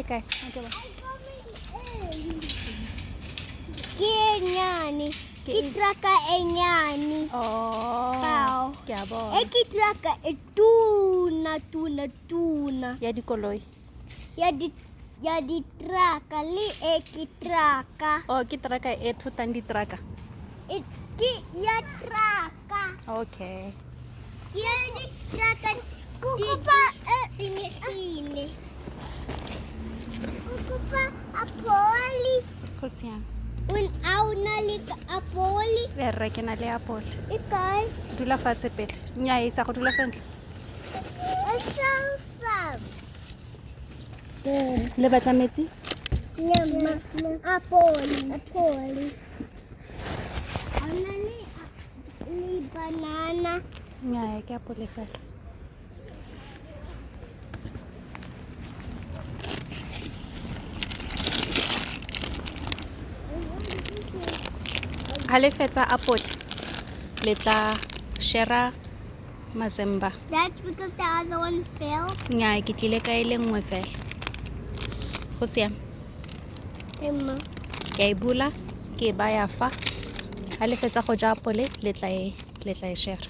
kae? Ke nyane. Ke traka e nyane. Oh. Ke a bona. Ke traka e tuna. Ya dikoloi. Ya di traka le e ke traka. Oh, ke traka e thotang ditraka. Ke ya traka. Okay. Ya di traka. Kukupa sinihile. Kukupa apoli. Kosiang. Una lika apoli. Re ke na le apole. E kae? Dula fatshe pele. Nya e sa go dula sentle. Salsa. Le batla metsi? Nyama. Apoli. Ana le banana. Nya ke apole fela. Ha le fetsa apole le tla shera mazemba. That's because the other one fell. Nya ke tlile ka ile nngwe fela. Go siame. Emma. Ke e bula ke ba ya fa. Ha le fetsa go ja apole le tla e shera.